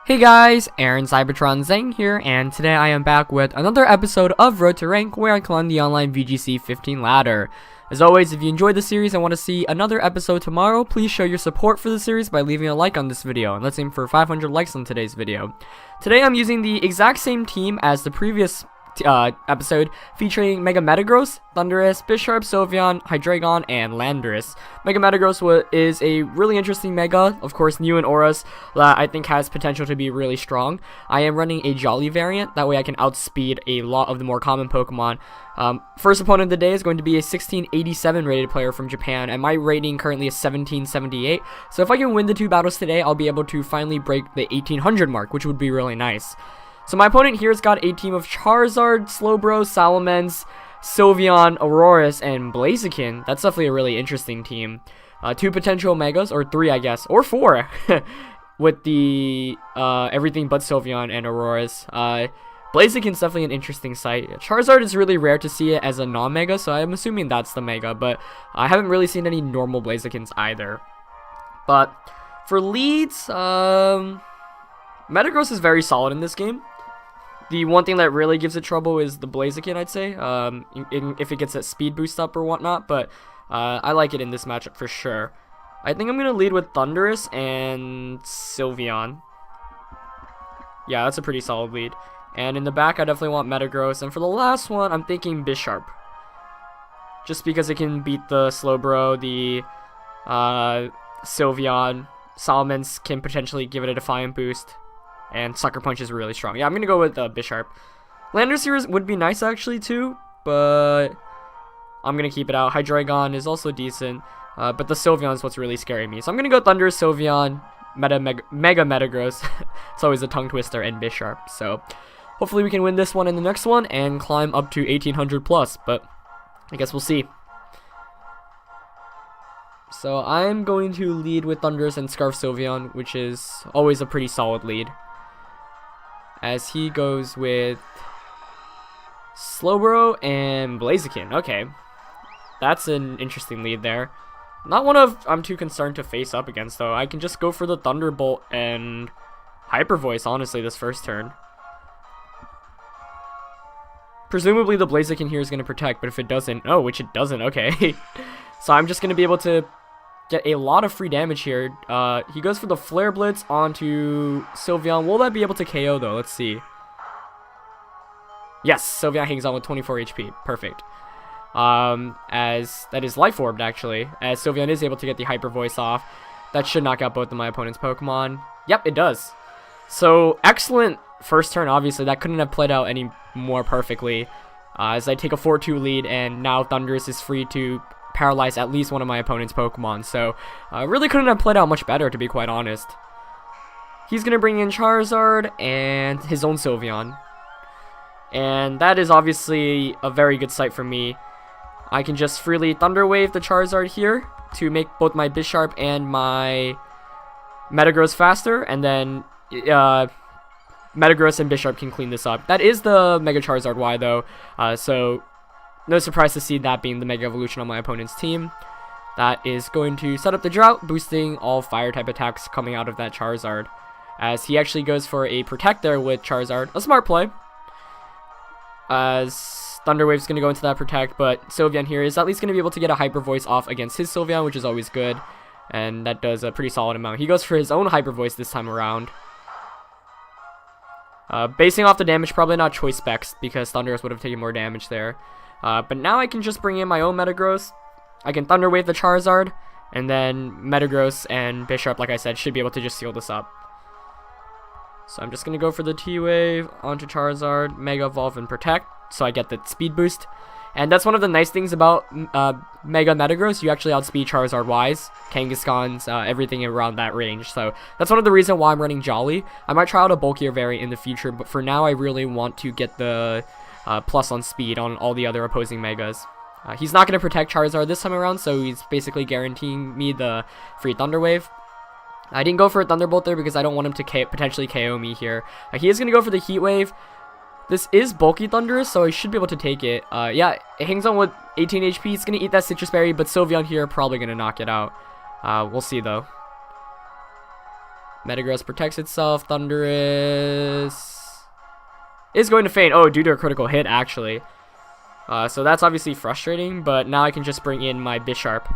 Hey guys, Aaron Cybertron Zhang here, and today I am back with another episode of Road to Rank where I climb the online VGC 15 ladder. As always, if you enjoyed the series and want to see another episode tomorrow, please show your support for the series by leaving a like on this video, and let's aim for 500 likes on today's video. Today I'm using the exact same team as the previous episode, featuring Mega Metagross, Thundurus, Bisharp, Sylveon, Hydreigon, and Landorus. Mega Metagross is a really interesting Mega, of course new in Auras, that I think has potential to be really strong. I am running a Jolly variant, that way I can outspeed a lot of the more common Pokemon. First opponent of the day is going to be a 1687 rated player from Japan, and my rating currently is 1778, so if I can win the two battles today, I'll be able to finally break the 1800 mark, which would be really nice. So my opponent here has got a team of Charizard, Slowbro, Salamence, Sylveon, Aurorus, and Blaziken. That's definitely a really interesting team. Two potential Megas, or three I guess, or four, with the everything but Sylveon and Aurorus. Blaziken's definitely an interesting sight. Charizard is really rare to see it as a non-Mega, so I'm assuming that's the Mega, but I haven't really seen any normal Blazikens either. But for leads, Metagross is very solid in this game. The one thing that really gives it trouble is the Blaziken, I'd say, if it gets that speed boost up or whatnot, but I like it in this matchup for sure. I think I'm going to lead with Thundurus and Sylveon. Yeah, that's a pretty solid lead. And in the back, I definitely want Metagross, and for the last one, I'm thinking Bisharp. Just because it can beat the Slowbro, the Sylveon, Salamence can potentially give it a Defiant boost. And Sucker Punch is really strong. Yeah, I'm going to go with Bisharp. Landorus here would be nice actually too, but I'm going to keep it out. Hydreigon is also decent, but the Sylveon is what's really scaring me. So I'm going to go Thundurus, Sylveon, Mega Metagross. It's always a tongue twister, and Bisharp. So hopefully we can win this one and the next one and climb up to 1800 plus, but I guess we'll see. So I'm going to lead with Thundurus and Scarf Sylveon, which is always a pretty solid lead, as he goes with Slowbro and Blaziken. Okay, that's an interesting lead there. Not one I'm too concerned to face up against, though. I can just go for the Thunderbolt and Hyper Voice, honestly, this first turn. Presumably the Blaziken here is going to protect, but if it doesn't... Oh, which it doesn't, okay. So I'm just going to be able to get a lot of free damage here. He goes for the Flare Blitz onto Sylveon. Will that be able to KO though? Let's see. Yes, Sylveon hangs on with 24 HP. Perfect. As that is Life Orbed actually, as Sylveon is able to get the Hyper Voice off. That should knock out both of my opponent's Pokemon. Yep, it does. So excellent first turn. Obviously, that couldn't have played out any more perfectly. As I take a 4-2 lead, and now Thundurus is free to paralyze at least one of my opponent's Pokemon, so really couldn't have played out much better, to be quite honest. He's gonna bring in Charizard and his own Sylveon, and that is obviously a very good sight for me. I can just freely Thunder Wave the Charizard here to make both my Bisharp and my Metagross faster, and then Metagross and Bisharp can clean this up. That is the Mega Charizard Y though, so no surprise to see that being the Mega Evolution on my opponent's team. That is going to set up the drought, boosting all fire type attacks coming out of that Charizard, as he actually goes for a Protect there with Charizard. A smart play, as Thunder Wave's going to go into that Protect, but Sylveon here is at least going to be able to get a Hyper Voice off against his Sylveon, which is always good, and that does a pretty solid amount. He goes for his own Hyper Voice this time around. Basing off the damage, probably not choice specs, because Thundurus would have taken more damage there. But now I can just bring in my own Metagross. I can Thunder Wave the Charizard, and then Metagross and Bisharp, like I said, should be able to just seal this up. So I'm just going to go for the T-Wave onto Charizard, Mega Evolve, and Protect, so I get the speed boost. And that's one of the nice things about Mega Metagross. You actually outspeed Charizard Ys, Kangaskhan's, everything around that range. So that's one of the reasons why I'm running Jolly. I might try out a bulkier variant in the future, but for now I really want to get the plus on speed on all the other opposing Megas. He's not going to protect Charizard this time around, so he's basically guaranteeing me the free Thunder Wave. I didn't go for a Thunderbolt there because I don't want him to potentially KO me here. He is going to go for the Heat Wave. This is bulky Thundurus, so I should be able to take it. Yeah, it hangs on with 18 HP. It's going to eat that Citrus Berry, but Sylveon here probably going to knock it out. We'll see, though. Metagross protects itself. Thundurus is going to faint. Oh, due to a critical hit, actually. So that's obviously frustrating, but now I can just bring in my Bisharp.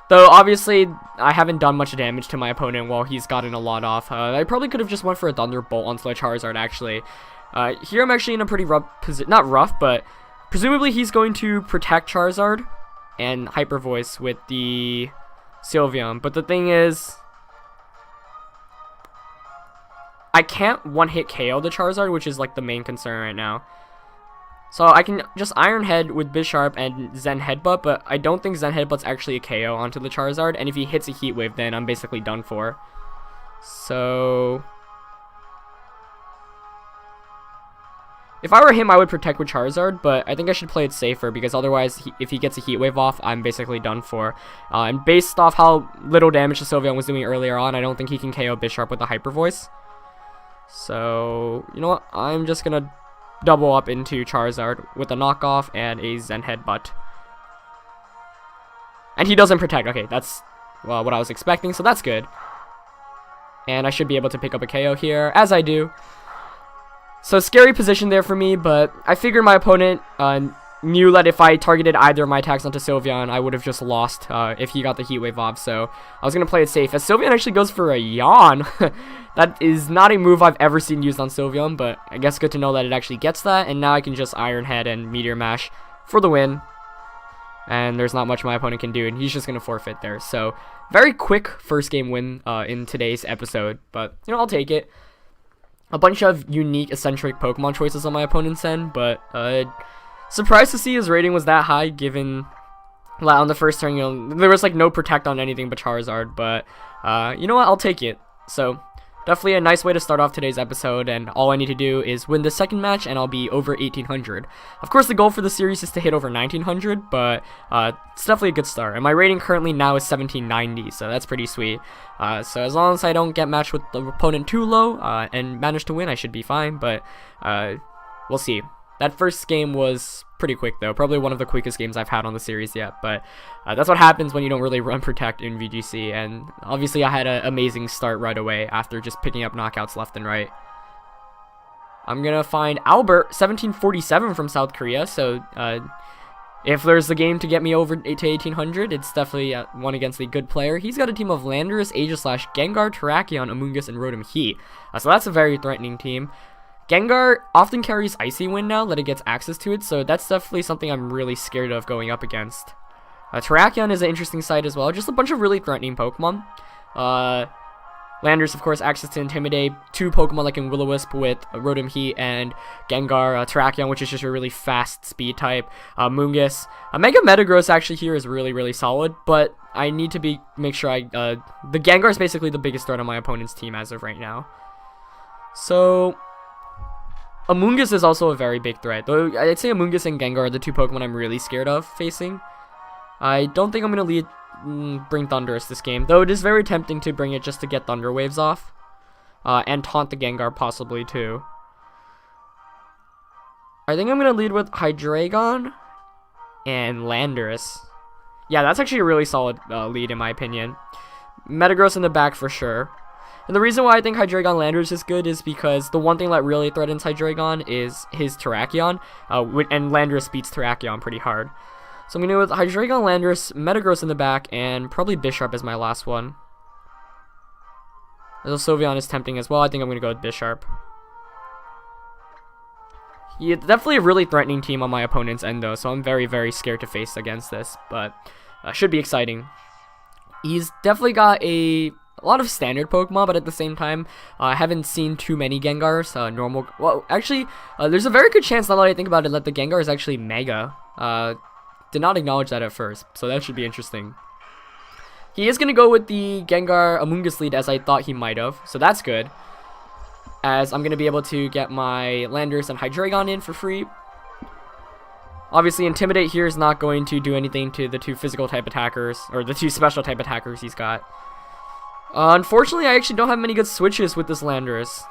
Though, obviously, I haven't done much damage to my opponent while he's gotten a lot off. I probably could have just went for a Thunderbolt onto the Charizard, actually. Here I'm actually in a pretty rough position. Not rough, but presumably he's going to protect Charizard and Hyper Voice with the Sylveon. But the thing is, I can't one-hit KO the Charizard, which is like the main concern right now. So I can just Iron Head with Bisharp and Zen Headbutt, but I don't think Zen Headbutt's actually a KO onto the Charizard, and if he hits a Heat Wave, then I'm basically done for. So if I were him, I would protect with Charizard, but I think I should play it safer, because otherwise, if he gets a Heat Wave off, I'm basically done for. And based off how little damage the Sylveon was doing earlier on, I don't think he can KO Bisharp with the Hyper Voice. So, you know what? I'm just gonna double up into Charizard with a knockoff and a Zen Headbutt. And he doesn't protect. Okay, that's, well, what I was expecting, so that's good. And I should be able to pick up a KO here, as I do. So, scary position there for me, but I figured my opponent knew that if I targeted either of my attacks onto Sylveon, I would have just lost if he got the Heat Wave off. So, I was going to play it safe. As Sylveon actually goes for a Yawn. That is not a move I've ever seen used on Sylveon, but I guess good to know that it actually gets that. And now I can just Iron Head and Meteor Mash for the win. And there's not much my opponent can do, and he's just going to forfeit there. So, very quick first game win in today's episode, but, you know, I'll take it. A bunch of unique, eccentric Pokemon choices on my opponent's end, but surprised to see his rating was that high, given that on the first turn, you know, there was like no protect on anything but Charizard, but you know what, I'll take it. So, definitely a nice way to start off today's episode, and all I need to do is win the second match, and I'll be over 1800. Of course, the goal for the series is to hit over 1900, but it's definitely a good start. And my rating currently now is 1790, so that's pretty sweet. So as long as I don't get matched with the opponent too low and manage to win, I should be fine, but we'll see. That first game was pretty quick, though. Probably one of the quickest games I've had on the series yet. But that's what happens when you don't really run Protect in VGC. And obviously, I had an amazing start right away after just picking up knockouts left and right. I'm going to find Albert, 1747 from South Korea. So if there's a game to get me over to 1800, it's definitely one against a good player. He's got a team of Landorus, Aegislash, Gengar, Terrakion, Amoonguss, and Rotom Heat. So that's a very threatening team. Gengar often carries Icy Wind now that it gets access to it, so that's definitely something I'm really scared of going up against. Terrakion is an interesting sight as well, just a bunch of really threatening Pokemon. Landorus, of course, access to Intimidate, two Pokemon like in Will-O-Wisp with Rotom Heat and Gengar, Terrakion, which is just a really fast speed type, Moongus. Mega Metagross actually here is really, really solid, but I need to make sure the Gengar is basically the biggest threat on my opponent's team as of right now. So Amoonguss is also a very big threat, though I'd say Amoonguss and Gengar are the two Pokemon I'm really scared of facing. I don't think I'm going to bring Thundurus this game, though it is very tempting to bring it just to get Thunder Waves off. And taunt the Gengar possibly too. I think I'm going to lead with Hydreigon and Landorus. Yeah, that's actually a really solid lead in my opinion. Metagross in the back for sure. And the reason why I think Hydreigon Landorus is good is because the one thing that really threatens Hydreigon is his Terrakion, and Landorus beats Terrakion pretty hard. So I'm going to go with Hydreigon Landorus, Metagross in the back, and probably Bisharp is my last one. As Sylveon is tempting as well, I think I'm going to go with Bisharp. Yeah, definitely a really threatening team on my opponent's end though, so I'm very, very scared to face against this, but should be exciting. He's definitely got a lot of standard Pokemon, but at the same time, I haven't seen too many Gengars. Normal. Well, actually, there's a very good chance, now that I think about it, that the Gengar is actually Mega. Did not acknowledge that at first, so that should be interesting. He is going to go with the Gengar Amoonguss lead as I thought he might have, so that's good. As I'm going to be able to get my Landorus and Hydreigon in for free. Obviously, Intimidate here is not going to do anything to the two physical type attackers, or the two special type attackers he's got. Unfortunately, I actually don't have many good switches with this Landorus.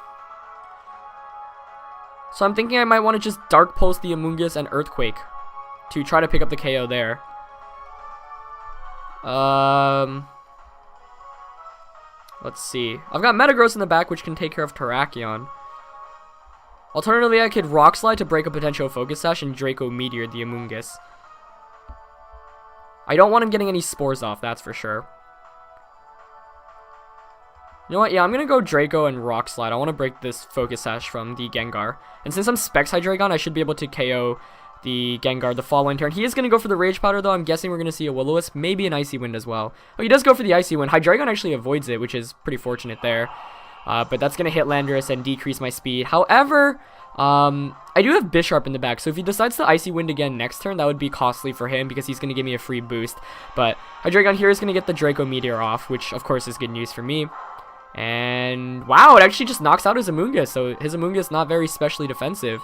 So I'm thinking I might want to just Dark Pulse the Amoonguss and Earthquake to try to pick up the KO there. Let's see. I've got Metagross in the back, which can take care of Terrakion. Alternatively, I could Rock Slide to break a potential Focus Sash and Draco Meteor the Amoonguss. I don't want him getting any spores off, that's for sure. You know what? Yeah, I'm going to go Draco and Rock Slide. I want to break this Focus Sash from the Gengar. And since I'm Specs Hydreigon, I should be able to KO the Gengar the following turn. He is going to go for the Rage Powder, though. I'm guessing we're going to see a Will-O-Wisp, maybe an Icy Wind as well. Oh, he does go for the Icy Wind. Hydreigon actually avoids it, which is pretty fortunate there. But that's going to hit Landorus and decrease my speed. However, I do have Bisharp in the back, so if he decides to Icy Wind again next turn, that would be costly for him because he's going to give me a free boost. But Hydreigon here is going to get the Draco Meteor off, which of course is good news for me. And wow, it actually just knocks out his Amoonguss, so his Amoonguss not very specially defensive.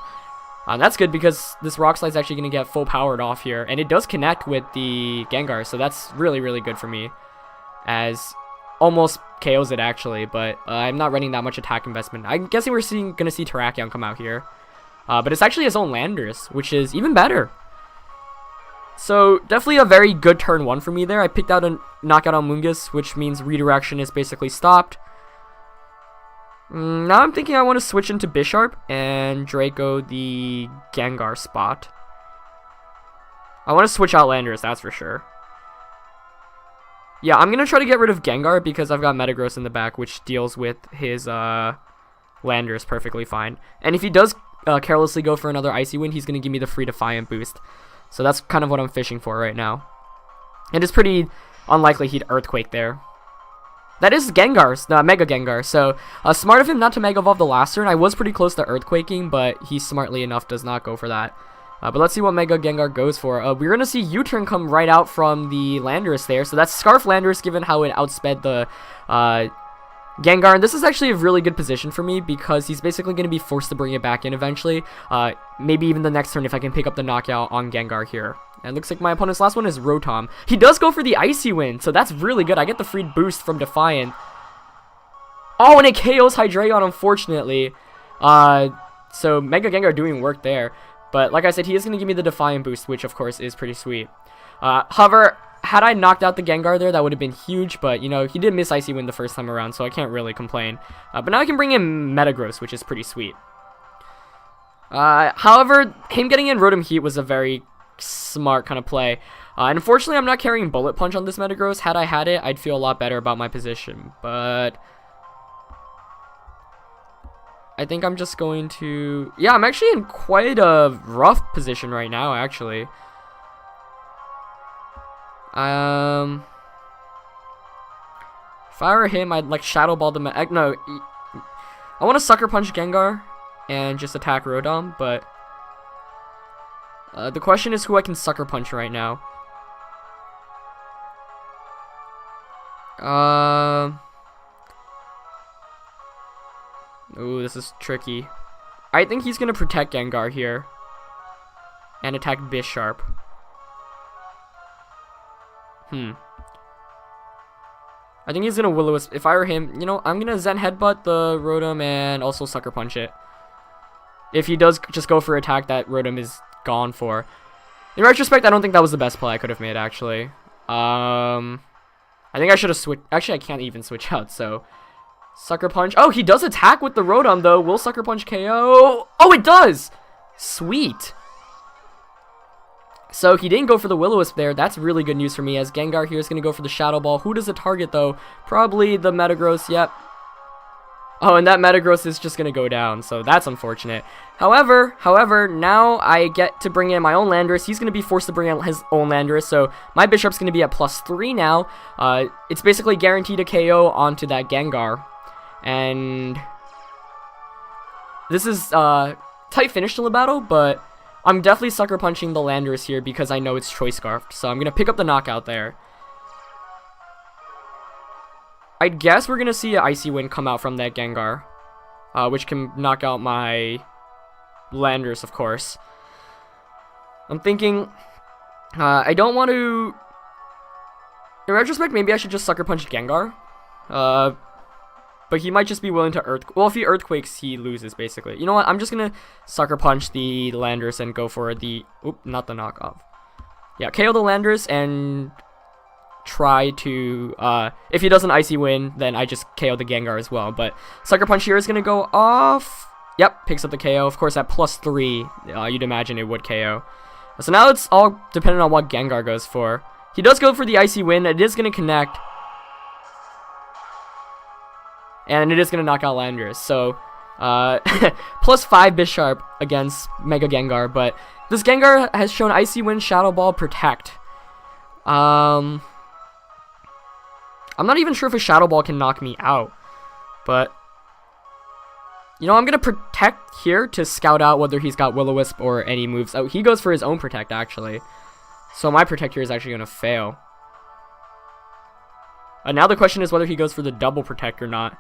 That's good because this Rock Slide is actually going to get full powered off here, and it does connect with the Gengar, so that's really, really good for me. As almost KOs it actually, but I'm not running that much attack investment. I'm guessing we're going to see Terrakion come out here. But it's actually his own Landorus, which is even better. So definitely a very good turn 1 for me there. I picked out a knockout on Amoonguss, which means redirection is basically stopped. Now I'm thinking I want to switch into Bisharp and Draco the Gengar spot. I want to switch out Landorus, that's for sure. Yeah, I'm going to try to get rid of Gengar because I've got Metagross in the back, which deals with his Landorus perfectly fine. And if he does carelessly go for another Icy Wind, he's going to give me the free Defiant boost. So that's kind of what I'm fishing for right now. And it's pretty unlikely he'd Earthquake there. That is Gengar's, Mega Gengar, so smart of him not to Mega Evolve the last turn. I was pretty close to Earthquaking, but he smartly enough does not go for that. But let's see what Mega Gengar goes for. We're going to see U-Turn come right out from the Landorus there, so that's Scarf Landorus given how it outsped the Gengar. And this is actually a really good position for me because he's basically going to be forced to bring it back in eventually. Maybe even the next turn if I can pick up the knockout on Gengar here. And looks like my opponent's last one is Rotom. He does go for the Icy Wind, so that's really good. I get the free boost from Defiant. Oh, and it KOs Hydreigon, unfortunately. So Mega Gengar doing work there. But like I said, he is going to give me the Defiant boost, which of course is pretty sweet. However, had I knocked out the Gengar there, that would have been huge. But, you know, he did miss Icy Wind the first time around, so I can't really complain. But now I can bring in Metagross, which is pretty sweet. However, him getting in Rotom Heat was a very smart kind of play. And unfortunately, I'm not carrying Bullet Punch on this Metagross. Had I had it, I'd feel a lot better about my position. But I think I'm just going to... Yeah, I'm actually in quite a rough position right now, actually. If I were him, I'd like Shadow Ball the... No, I want to Sucker Punch Gengar and just attack Rotom, but... the question is who I can Sucker Punch right now. Ooh, this is tricky. I think he's gonna protect Gengar here. And attack Bisharp. I think he's gonna Will-O-Wisp. If I were him, you know, I'm gonna Zen Headbutt the Rotom and also Sucker Punch it. If he does just go for attack, that Rotom is gone for. In retrospect, I don't think that was the best play I could have made, actually. I think I should have switched. Actually, I can't even switch out, so... Sucker Punch. Oh, he does attack with the Rotom, though. Will Sucker Punch KO? Oh, it does! Sweet. So, he didn't go for the Will-O-Wisp there. That's really good news for me, as Gengar here is going to go for the Shadow Ball. Who does it target, though? Probably the Metagross, yep. Oh, and that Metagross is just going to go down, so that's unfortunate. However, now I get to bring in my own Landorus. He's going to be forced to bring in his own Landorus, so my Bisharp's going to be at +3 now. It's basically guaranteed a KO onto that Gengar. And this is tight finish to the battle, but I'm definitely Sucker Punching the Landorus here because I know it's Choice Scarfed, so I'm going to pick up the knockout there. I guess we're going to see an Icy Wind come out from that Gengar, which can knock out my Landorus, of course. I'm thinking, I don't want to... In retrospect, maybe I should just Sucker Punch Gengar. But he might just be willing to Earthquake. Well, if he Earthquakes, he loses, basically. You know what? I'm just going to Sucker Punch the Landorus and go for the... Oop, not the knockoff. Yeah, KO the Landorus and try to, if he does an Icy Wind, then I just KO the Gengar as well. But Sucker Punch here is going to go off. Yep, picks up the KO. Of course, at +3, you'd imagine it would KO. So now it's all dependent on what Gengar goes for. He does go for the Icy Wind. It is going to connect. And it is going to knock out Landorus. So, +5 Bisharp against Mega Gengar. But this Gengar has shown Icy Wind, Shadow Ball, Protect. I'm not even sure if a Shadow Ball can knock me out. But, you know, I'm going to Protect here to scout out whether he's got Will-O-Wisp or any moves. Oh, he goes for his own Protect, actually. So my Protect here is actually going to fail. Now the question is whether he goes for the double Protect or not.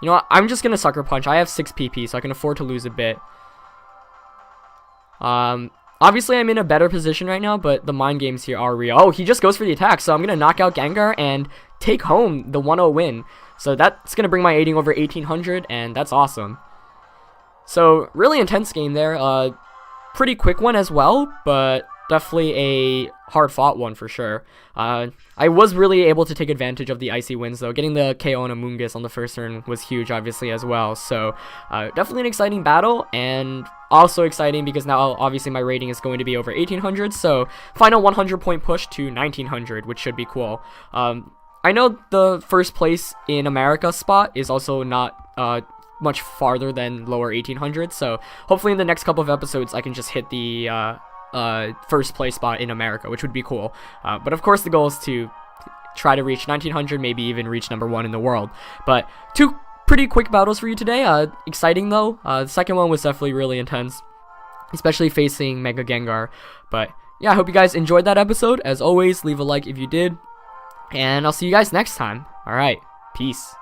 You know what? I'm just going to Sucker Punch. I have 6 PP, so I can afford to lose a bit. Obviously, I'm in a better position right now, but the mind games here are real. Oh, he just goes for the attack, so I'm going to knock out Gengar and take home the 1-0 win. So that's going to bring my 80 over 1800, and that's awesome. So, really intense game there. Pretty quick one as well, but definitely a hard-fought one for sure. I was really able to take advantage of the Icy Winds, though. Getting the KO on Amoonguss on the first turn was huge, obviously, as well. So, definitely an exciting battle, and also exciting because now, obviously, my rating is going to be over 1800, so final 100-point push to 1900, which should be cool. I know the first place in America spot is also not much farther than lower 1800, so hopefully in the next couple of episodes I can just hit the first place spot in America, which would be cool. But of course the goal is to try to reach 1900, maybe even reach #1 in the world. But 2 pretty quick battles for you today. Exciting though. The second one was definitely really intense, especially facing Mega Gengar. But yeah, I hope you guys enjoyed that episode. As always, leave a like if you did, and I'll see you guys next time. Alright, peace.